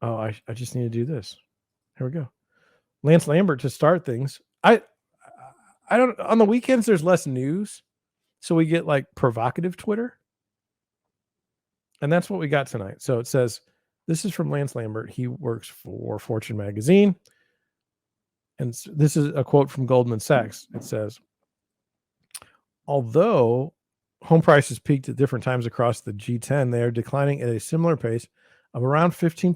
Oh, I just need to do this. Here we go. Lance Lambert to start things. I don't on the weekends there's less news, so we get like provocative Twitter, and that's what we got tonight. So it says this is from Lance Lambert. He works for Fortune magazine, and this is a quote from Goldman Sachs. It says, although home prices peaked at different times across the G10, they are declining at a similar pace of around 15%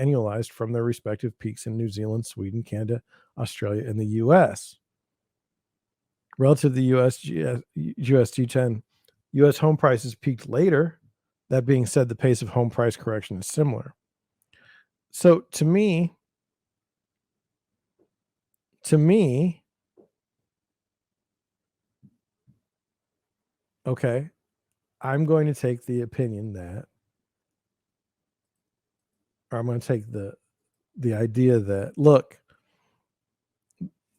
annualized from their respective peaks in New Zealand, Sweden, Canada, Australia, and the US. Relative to the US G10, US home prices peaked later. That being said, the pace of home price correction is similar. So to me, okay, I'm going to take the opinion that, or I'm going to take the idea that, look,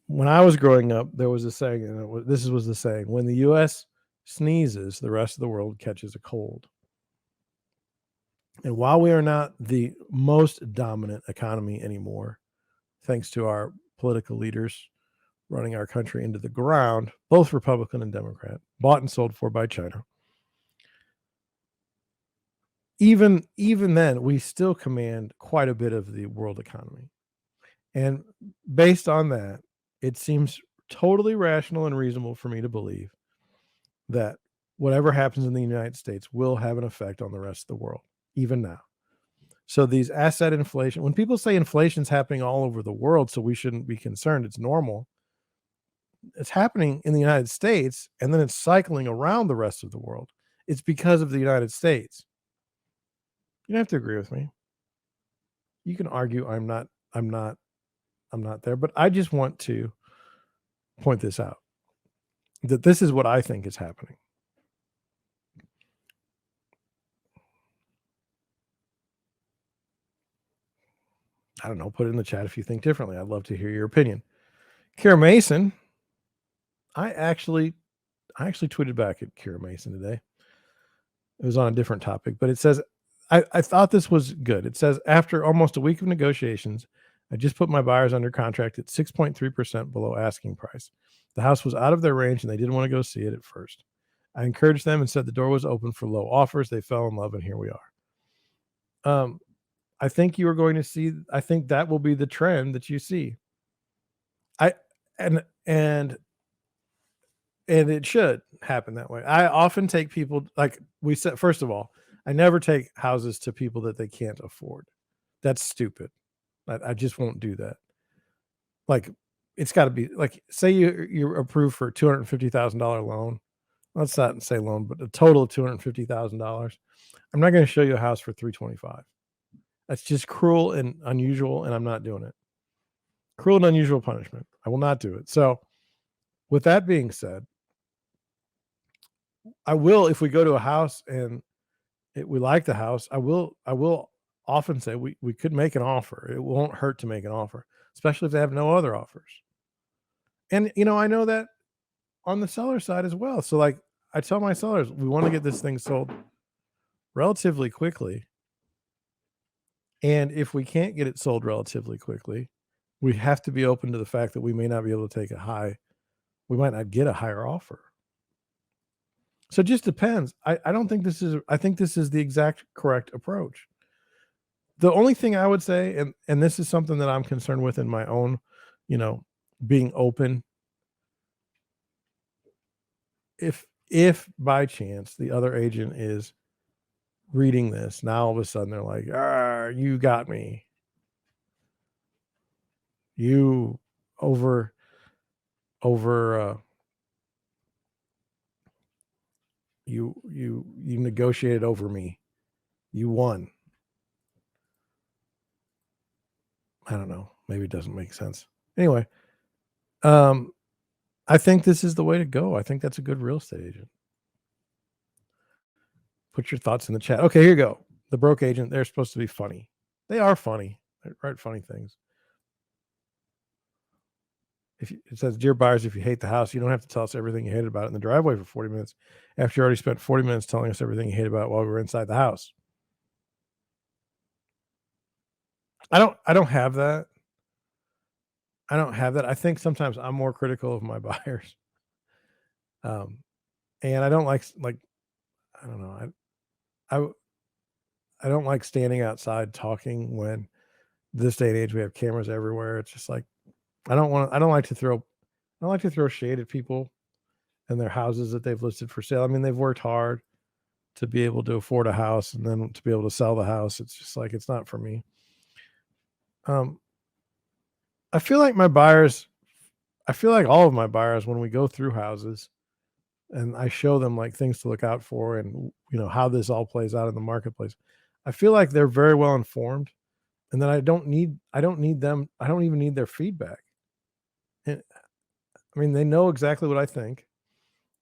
when I was growing up, there was a saying, and this was the saying: when the U.S. sneezes, the rest of the world catches a cold. And while we are not the most dominant economy anymore, thanks to our political leaders running our country into the ground, both Republican and Democrat, bought and sold for by China. Even then, we still command quite a bit of the world economy. And based on that, it seems totally rational and reasonable for me to believe that whatever happens in the United States will have an effect on the rest of the world, even now. So these asset inflation, when people say inflation's happening all over the world, so we shouldn't be concerned, it's normal. It's happening in the United States, and then it's cycling around the rest of the world. It's because of the United States. You don't have to agree with me. You can argue I'm not there, but I just want to point this out, that this is what I think is happening. I don't know, put it in the chat if you think differently. I'd love to hear your opinion. Kira Mason, I actually tweeted back at Kira Mason today. It was on a different topic, but it says, I thought this was good. It says, after almost a week of negotiations, I just put my buyers under contract at 6.3% below asking price. The house was out of their range and they didn't want to go see it at first. I encouraged them and said the door was open for low offers. They fell in love, and here we are. I think you are going to see, I think that will be the trend that you see. And it should happen that way. I often take people, like we said, first of all, I never take houses to people that they can't afford. That's stupid. I just won't do that. Like, it's got to be like, say you're approved for a $250,000 loan. Let's not say loan, but a total of $250,000. I'm not going to show you a house for $325,000. That's just cruel and unusual, and I'm not doing it. Cruel and unusual punishment. I will not do it. So, with that being said, I will, if we go to a house and we like the house, I will often say we could make an offer. It won't hurt to make an offer, especially if they have no other offers. And I know that on the seller side as well. So like I tell my sellers, we want to get this thing sold relatively quickly. And if we can't get it sold relatively quickly, we have to be open to the fact that we may not be able to take we might not get a higher offer. So it just depends. I don't think I think this is the exact correct approach. The only thing I would say, and this is something that I'm concerned with in my own, being open. If by chance the other agent is reading this, now all of a sudden they're like, you got me. You you negotiated over me. You won. I don't know. Maybe it doesn't make sense. Anyway, I think this is the way to go. I think that's a good real estate agent. Put your thoughts in the chat. Okay, here you go. The broke agent, they're supposed to be funny. They are funny. They write funny things. It says, dear buyers, if you hate the house, you don't have to tell us everything you hated about it in the driveway for 40 minutes after you already spent 40 minutes telling us everything you hate about it while we were inside the house. I don't have that. I don't have that. I think sometimes I'm more critical of my buyers. Um, and I don't like I don't know. I I don't like standing outside talking when this day and age we have cameras everywhere. It's just like I don't like to throw I don't like to throw shade at people and their houses that they've listed for sale. I mean, they've worked hard to be able to afford a house and then to be able to sell the house. It's just like it's not for me. Um, I feel like my buyers I feel like all of my buyers when we go through houses and I show them like things to look out for and how this all plays out in the marketplace. I feel like they're very well informed and then I don't even need their feedback. And I mean, they know exactly what I think.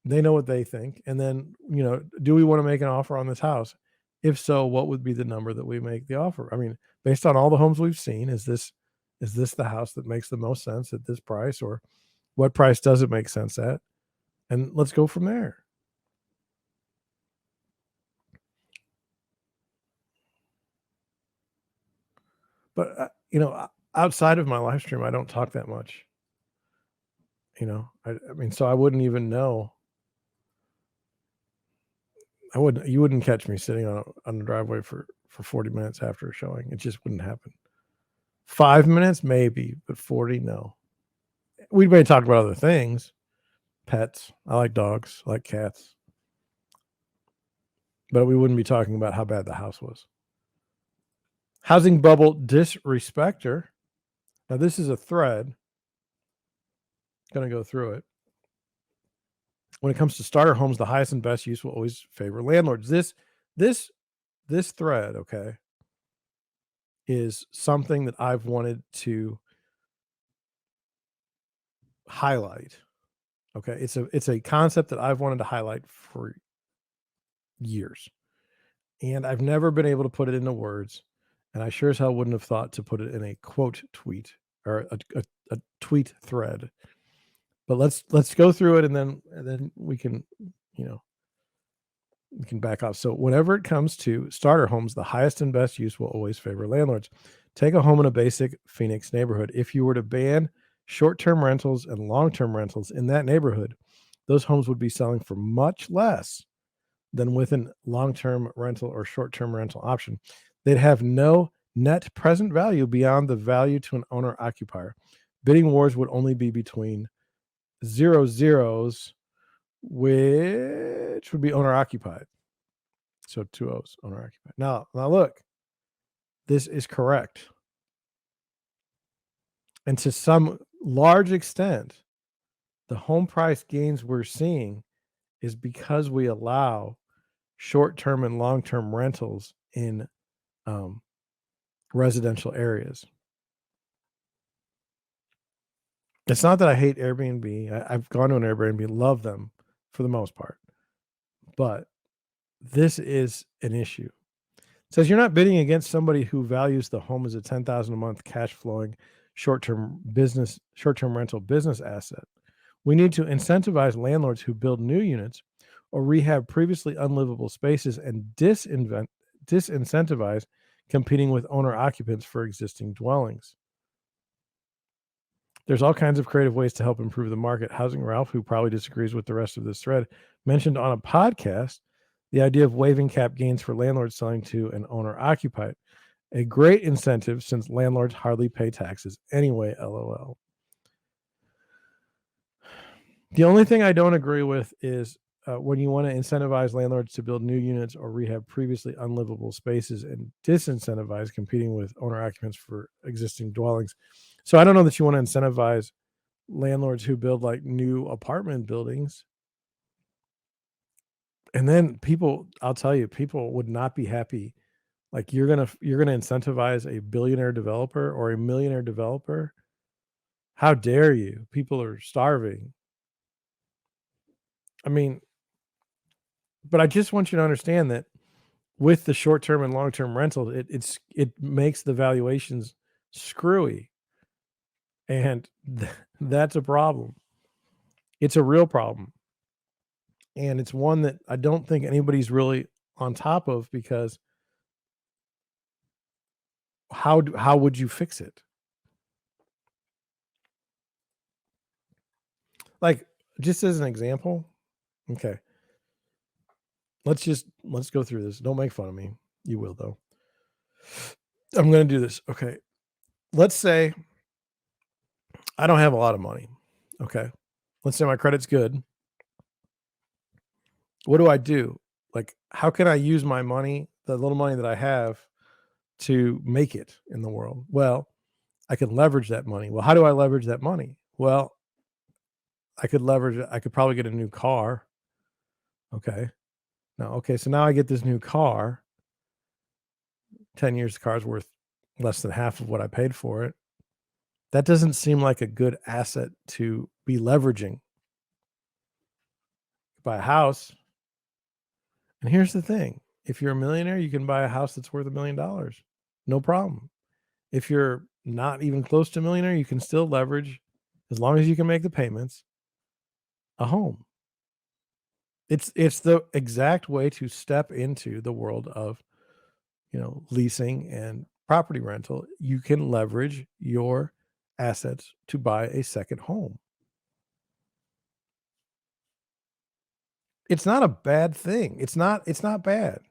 They know what they think. And then, do we want to make an offer on this house? If so, what would be the number that we make the offer? I mean, based on all the homes we've seen, is this the house that makes the most sense at this price, or what price does it make sense at? And let's go from there. But outside of my live stream, I don't talk that much. I mean, so I wouldn't even know. You wouldn't catch me sitting on the driveway for 40 minutes after a showing. It just wouldn't happen. 5 minutes, maybe, but 40, no. We may talk about other things, pets. I like dogs, I like cats, but we wouldn't be talking about how bad the house was. Housing bubble disrespecter. Now, this is a thread. Going to go through it. When it comes to starter homes, the highest and best use will always favor landlords. This thread, okay, is something that I've wanted to highlight. Okay, it's a concept that I've wanted to highlight for years, and I've never been able to put it into words. And I sure as hell wouldn't have thought to put it in a quote tweet or a tweet thread. But let's go through it, and then we can you know we can back off. So whenever it comes to starter homes, the highest and best use will always favor landlords. Take a home in a basic Phoenix neighborhood. If you were to ban short-term rentals and long-term rentals in that neighborhood, those homes would be selling for much less than with a long-term rental or short-term rental option. They'd have no net present value beyond the value to an owner occupier. Bidding wars would only be between zero zeros, which would be owner occupied. So two O's, owner occupied. Now look, this is correct. And to some large extent, the home price gains we're seeing is because we allow short-term and long-term rentals in residential areas. It's not that I hate Airbnb. I've gone to an Airbnb, love them for the most part, but this is an issue. It says you're not bidding against somebody who values the home as a 10,000 a month cash flowing short-term rental business asset. We need to incentivize landlords who build new units or rehab previously unlivable spaces and disincentivize competing with owner occupants for existing dwellings. There's all kinds of creative ways to help improve the market. Housing Ralph, who probably disagrees with the rest of this thread, mentioned on a podcast the idea of waiving cap gains for landlords selling to an owner occupied. A great incentive since landlords hardly pay taxes anyway, LOL. The only thing I don't agree with is when you want to incentivize landlords to build new units or rehab previously unlivable spaces and disincentivize competing with owner occupants for existing dwellings. So I don't know that you want to incentivize landlords who build like new apartment buildings. And then I'll tell you, people would not be happy. Like you're gonna incentivize a billionaire developer or a millionaire developer. How dare you? People are starving. I mean, but I just want you to understand that with the short-term and long-term rental, it makes the valuations screwy, and that's a problem. It's a real problem, and it's one that I don't think anybody's really on top of because how would you fix it? Like, just as an example, okay, let's go through this. Don't make fun of me. You will though. I'm gonna do this. Okay. Let's say I don't have a lot of money. Okay. Let's say my credit's good. What do I do? Like, how can I use my money, the little money that I have, to make it in the world? Well, I can leverage that money. Well, how do I leverage that money? Well, I could probably get a new car. Okay. Okay, so now I get this new car. 10 years, the car's worth less than half of what I paid for it. That doesn't seem like a good asset to be leveraging. Buy a house. And here's the thing, if you're a millionaire, you can buy a house that's worth $1,000,000. No problem. If you're not even close to a millionaire, you can still leverage, as long as you can make the payments, a home. It's the exact way to step into the world of, leasing and property rental. You can leverage your assets to buy a second home. It's not a bad thing. It's not bad.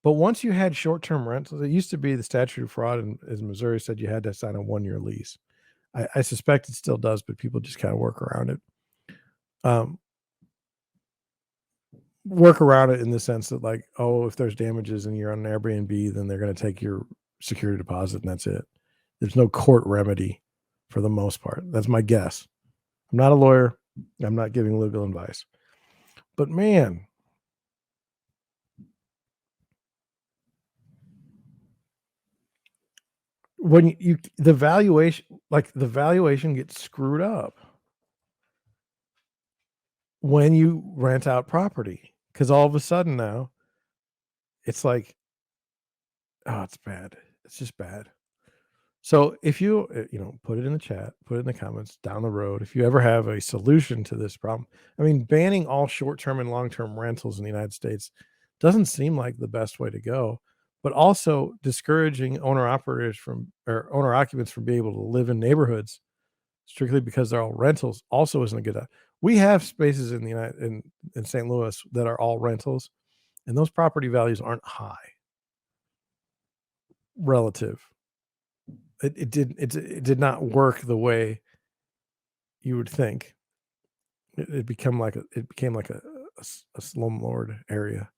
But once you had short-term rentals, it used to be the statute of fraud in Missouri said you had to sign a 1-year lease. I suspect it still does, but people just kind of um, work around it in the sense that, like, oh, if there's damages and you're on an Airbnb, then they're going to take your security deposit and that's it. There's no court remedy for the most part. That's my guess. I'm not a lawyer. I'm not giving legal advice. But man, when the valuation, the valuation gets screwed up when you rent out property, because all of a sudden now it's like, oh, it's bad. It's just bad. So if you, put it in the chat, put it in the comments down the road, if you ever have a solution to this problem. I mean, banning all short-term and long-term rentals in the United States doesn't seem like the best way to go, but also discouraging owner operators from or owner occupants from being able to live in neighborhoods strictly because they're all rentals also isn't a good. We have spaces in the in St. Louis that are all rentals, and those property values aren't high relative. It did not work the way you would think. It became like a slumlord area.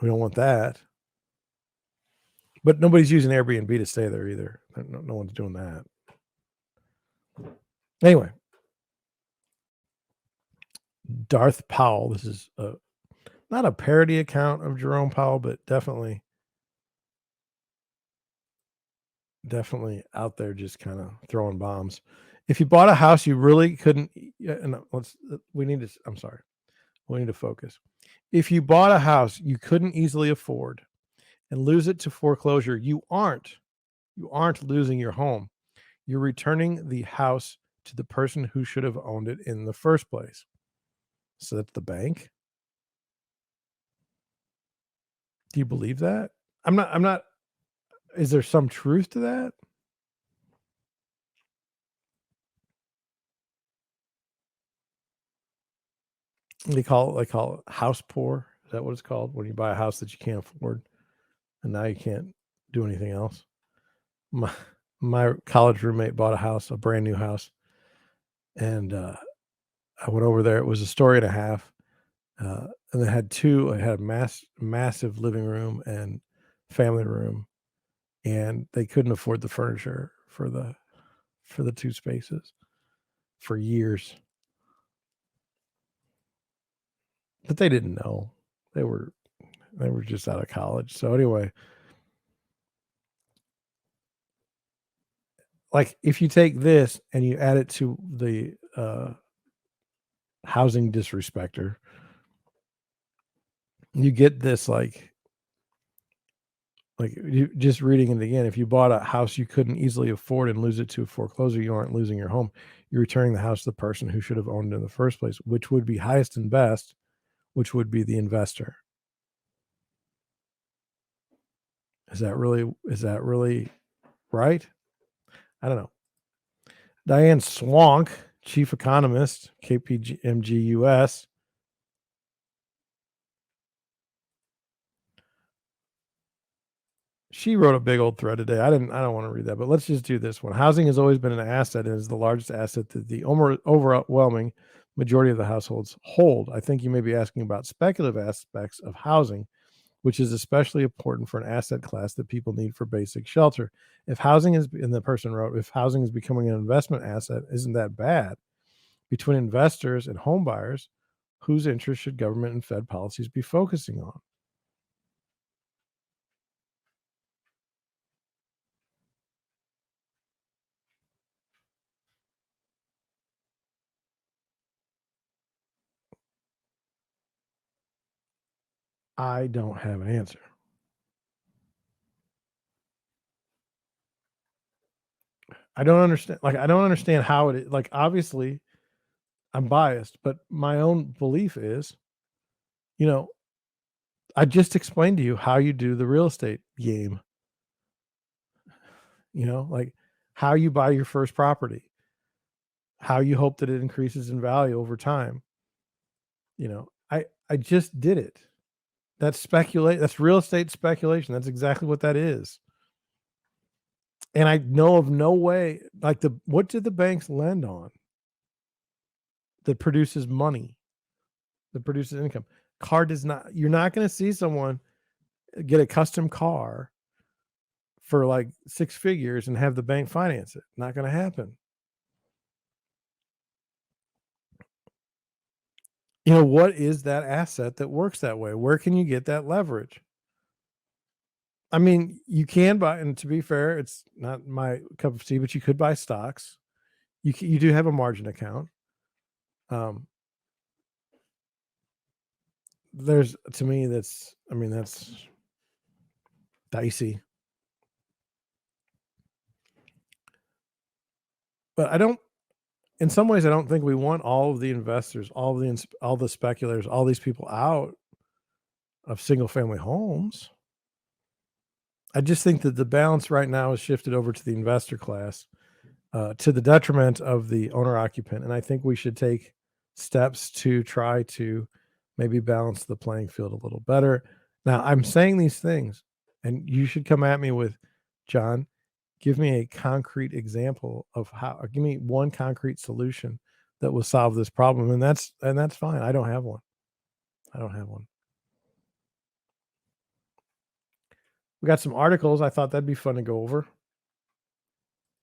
We don't want that. But nobody's using Airbnb to stay there either. No one's doing that. Anyway, Darth Powell. This is not a parody account of Jerome Powell, but definitely out there just kind of throwing bombs. If you bought a house, you really couldn't. And I'm sorry. We need to focus. If you bought a house you couldn't easily afford and lose it to foreclosure, you aren't losing your home. You're returning the house to the person who should have owned it in the first place. So that's the bank. Do you believe that? I'm not. Is there some truth to that? They call it house poor. Is that what it's called? When you buy a house that you can't afford and now you can't do anything else. My college roommate bought a house, a brand new house, and I went over there. It was a story and a half, and it had two. It had a massive living room and family room, and they couldn't afford the furniture for the two spaces for years. But they didn't know. They were just out of college. So anyway, like if you take this and you add it to the housing disrespecter, you get this like you just reading it again. If you bought a house you couldn't easily afford and lose it to a foreclosure, you aren't losing your home. You're returning the house to the person who should have owned it in the first place, which would be highest and best, which would be the investor. Is that really right? I don't know. Diane Swonk, chief economist, KPMG US. She wrote a big old thread today. I don't want to read that, but let's just do this one. Housing has always been an asset and is the largest asset that the overwhelming majority of the households hold. I think you may be asking about speculative aspects of housing, which is especially important for an asset class that people need for basic shelter. If housing is, and the person wrote, if housing is becoming an investment asset, isn't that bad? Between investors and home buyers, whose interest should government and Fed policies be focusing on? I don't have an answer. I don't understand. Like, I don't understand how it is. Like, obviously, I'm biased, but my own belief is, you know, I just explained to you how you do the real estate game, like how you buy your first property, how you hope that it increases in value over time. I just did it. That's real estate speculation. That's exactly what that is. And I know of no way, like, what did the banks lend on that produces money, that produces income? Car does not. You're not going to see someone get a custom car for like six figures and have the bank finance it. Not going to happen. What is that asset that works that way? Where can you get that leverage? I mean, you can buy, and to be fair, it's not my cup of tea, but you could buy stocks. You do have a margin account. Um, there's to me that's dicey. But I don't. In some ways, I don't think we want all of the investors, all the speculators, all these people out of single family homes. I just think that the balance right now is shifted over to the investor class, to the detriment of the owner occupant. And I think we should take steps to try to maybe balance the playing field a little better. Now, I'm saying these things, and you should come at me with, John, give me a concrete example of how, or give me one concrete solution that will solve this problem. And that's fine. I don't have one. I don't have one. We got some articles. I thought that'd be fun to go over.